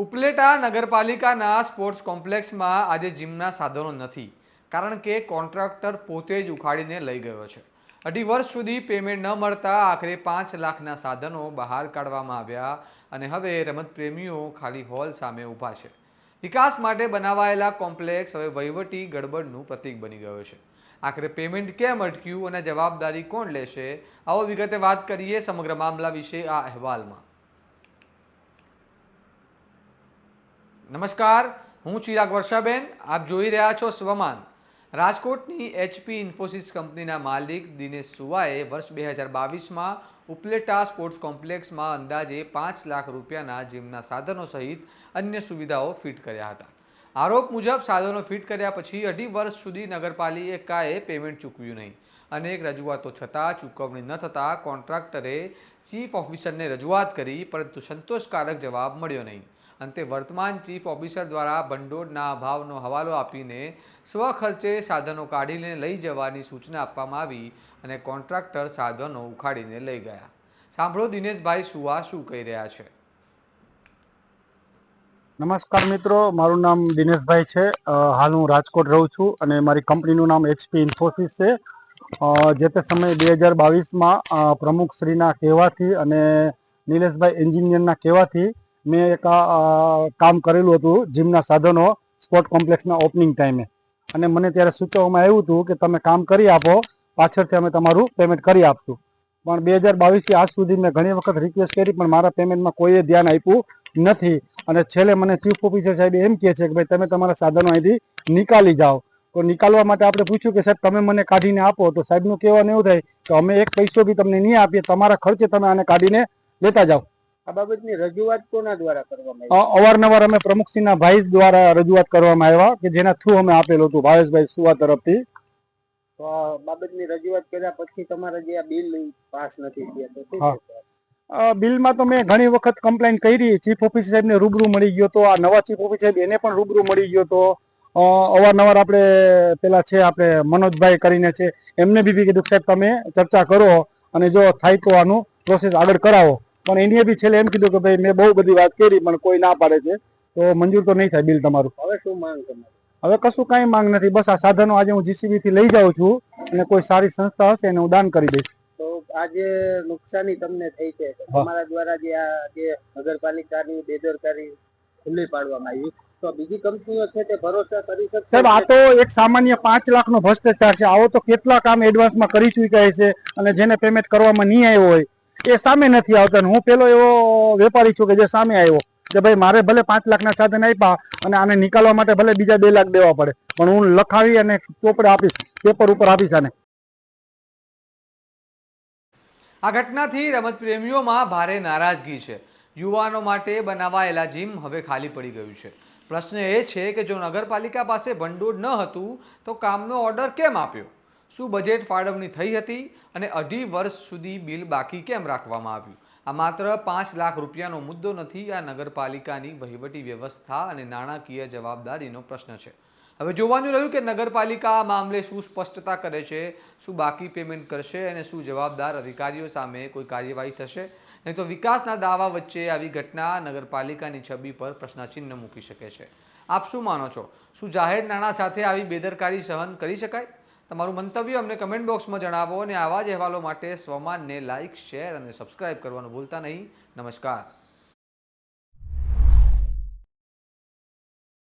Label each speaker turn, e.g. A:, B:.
A: ઉપલેટા નગરપાલિકાના સ્પોર્ટ્સ કોમ્પ્લેક્સમાં આજે જીમના સાધનો નથી, કારણ કે કોન્ટ્રાક્ટર પોતે જ ઉખાડીને લઈ ગયો છે. 2.5 વર્ષ સુધી પેમેન્ટ ન મળતા આખરે 5 લાખના સાધનો બહાર કાઢવામાં આવ્યા અને હવે રમતપ્રેમીઓ ખાલી હોલ સામે ઊભા છે. વિકાસ માટે બનાવાયેલા કોમ્પ્લેક્સ હવે વહીવટી ગડબડનું પ્રતીક બની ગયો છે. આખરે પેમેન્ટ કેમ અટક્યું અને જવાબદારી કોણ લેશે? આવો વિગતે વાત કરીએ સમગ્ર મામલા વિશે આ અહેવાલમાં. નમસ્કાર, હું ચિરાગ વર્ષાબેન. આપ જોઈ રહ્યા છો સ્વમાન. રાજકોટની HP ઇન્ફોસિસ કંપનીના માલિક દિનેશ સુવાએ વર્ષ 2022માં ઉપલેટા સ્પોર્ટ્સ કોમ્પ્લેક્સમાં અંદાજે 5 લાખ રૂપિયાના જીમના સાધનો સહિત અન્ય સુવિધાઓ ફિટ કર્યા હતા. આરોપ મુજબ સાધનો ફિટ કર્યા પછી 2.5 વર્ષ સુધી નગરપાલિકાએ પેમેન્ટ ચૂકવ્યું નહીં. અનેક રજૂઆતો છતાં ચૂકવણી ન થતાં કોન્ટ્રાક્ટરે ચીફ ઓફિસરને રજૂઆત કરી, પરંતુ સંતોષકારક જવાબ મળ્યો નહીં. અંતે વર્તમાન ચીફ ઓફિસર દ્વારા ભંડોળના અભાવનો હવાલો આપીને સ્વખર્ચે સાધનો કાઢીને લઈ જવાની સૂચના આપવામાં આવી અને કોન્ટ્રાક્ટર સાધનો ઉખાડીને લઈ ગયા. સાંભળો દિનેશભાઈ સુવા શું કહી રહ્યા છે.
B: નમસ્કાર મિત્રો, મારું નામ દિનેશભાઈ છે. હાલ હું રાજકોટ રહું છું અને મારી કંપનીનું નામ HP ઇન્ફોસિસ છે. જે તે સમયે 2022માં પ્રમુખશ્રીના કહેવાથી અને નિલેશભાઈ એન્જિનિયરના કહેવાથી મેં એક કામ કરેલું હતું જીમના સાધનો સ્પોર્ટ કોમ્પ્લેક્સના ઓપનિંગ ટાઈમે, અને મને ત્યારે સૂચવવામાં આવ્યું હતું કે તમે કામ કરી આપો, પાછળથી અમે તમારું પેમેન્ટ કરી આપશું. પણ 2022થી આજ સુધી મેં ઘણી વખત રિક્વેસ્ટ કરી, પણ મારા પેમેન્ટમાં કોઈએ ધ્યાન આપ્યું નથી. અને છેલ્લે મને ચીફ ઓફિસર સાહેબ એમ કહે છે કે ભાઈ તમે તમારા સાધનો અહીંથી નિકાલી જાઓ. તો નિકાલવા માટે આપણે પૂછ્યું કે સાહેબ તમે મને કાઢીને આપો, તો સાહેબનું કહેવાનું એવું થાય કે અમે એક પૈસો બી તમને નહીં આપીએ, તમારા ખર્ચે તમે આને કાઢીને લેતા જાઓ.
C: આ બાબતની રજૂઆત કોના દ્વારા કરવામાં આવી?
B: અવારનવાર અમે પ્રમુખશ્રીના ભાઈ દ્વારા રજૂઆત કરવામાં આવ્યા કે જેના થ્રુ અમે આપેલું હતું ભાવેશભાઈ સુવા તરફથી.
C: તો આ બાબતની રજૂઆત કર્યા પછી તમારા જે આ બિલ પાસ નથી થયા તો શું થશે?
B: બિલમાં તો મેં ઘણી વખત કમ્પ્લેન કરી. ચીફ ઓફિસર સાહેબને રૂબરૂ મળી ગયો તો, આ નવા ચીફ ઓફિસર સાહેબ એને પણ રૂબરૂ મળી ગયો તો. અવારનવાર આપણે પેલા છે આપણે મનોજભાઈ કરીને છે, એમને બી કીધું સાહેબ તમે ચર્ચા કરો અને જો થાય તો આનું પ્રોસેસ આગળ કરાવો. પણ એને બી છેલ્લે એમ કીધું કે ભાઈ મેં બહુ બધી વાત કરી પણ કોઈ ના પાડે છે, તો મંજૂર તો નહીં થાય બિલ તમારું.
C: હવે શું માંગ તમારી?
B: હવે કશું કાંઈ માંગ નથી. બસ આ સાધનો આજે હું GCB થી લઈ જાઉં છું અને કોઈ સારી સંસ્થા હશે એને હું દાન કરી દઈશ.
C: તો આજે નુકસાની તમને થઈ છે, તમારા દ્વારા જે નગરપાલિકાની બેદરકારી ખુલ્લી પાડવામાં આવી, તો બીજી કંપનીઓ છે તે ભરોસા કરી શકશે?
B: સાહેબ આ તો એક સામાન્ય 5 લાખનો ભ્રષ્ટાચાર છે. આવો તો કેટલા કામ એડવાન્સમાં કરી ચૂક્યા છે અને જેને પેમેન્ટ કરવામાં નહીં આવ્યો હોય એ સામે નથી આવતા. હું પેલો એવો વેપારી છું કે જે સામે આવ્યો કે ભાઈ મારે ભલે 5 લાખના સાધન આપ્યા અને આને નિકાલવા માટે ભલે બીજા 2 લાખ દેવા પડે, પણ હું લખાવી અને ચોપડે આપીશ, પેપર ઉપર આપીશ આને.
A: આ ઘટનાથી રમતપ્રેમીઓમાં ભારે નારાજગી છે. યુવાનો માટે બનાવાયેલા જીમ હવે ખાલી પડી ગયું છે. પ્રશ્ન એ છે કે જો નગરપાલિકા પાસે ભંડોળ ન હતું તો કામનો ઓર્ડર કેમ આપ્યો? શું બજેટ ફાળવણી થઈ હતી અને 2.5 વર્ષ સુધી બિલ બાકી કેમ રાખવામાં આવ્યું? આ માત્ર 5 લાખ રૂપિયાનો મુદ્દો નથી, આ નગરપાલિકાની વહીવટી વ્યવસ્થા અને નાણાકીય જવાબદારીનો પ્રશ્ન છે. હવે જોવાનું રહ્યું કે નગરપાલિકા આ મામલે શું સ્પષ્ટતા કરે છે, શું બાકી પેમેન્ટ કરશે અને શું જવાબદાર અધિકારીઓ સામે કોઈ કાર્યવાહી થશે. નહીં તો વિકાસના દાવા વચ્ચે આવી ઘટના નગરપાલિકાની છબી પર પ્રશ્નચિહ્ન મૂકી શકે છે. આપ શું માનો છો? શું જાહેર નાણાં સાથે આવી બેદરકારી સહન કરી શકાય? તમારું મંતવ્ય અમને કમેન્ટ બોક્સમાં જણાવો અને આવા જ અહેવાલો માટે સ્વમાનને લાઇક, શેર અને સબસ્ક્રાઇબ કરવાનું ભૂલતા નહીં. નમસ્કાર.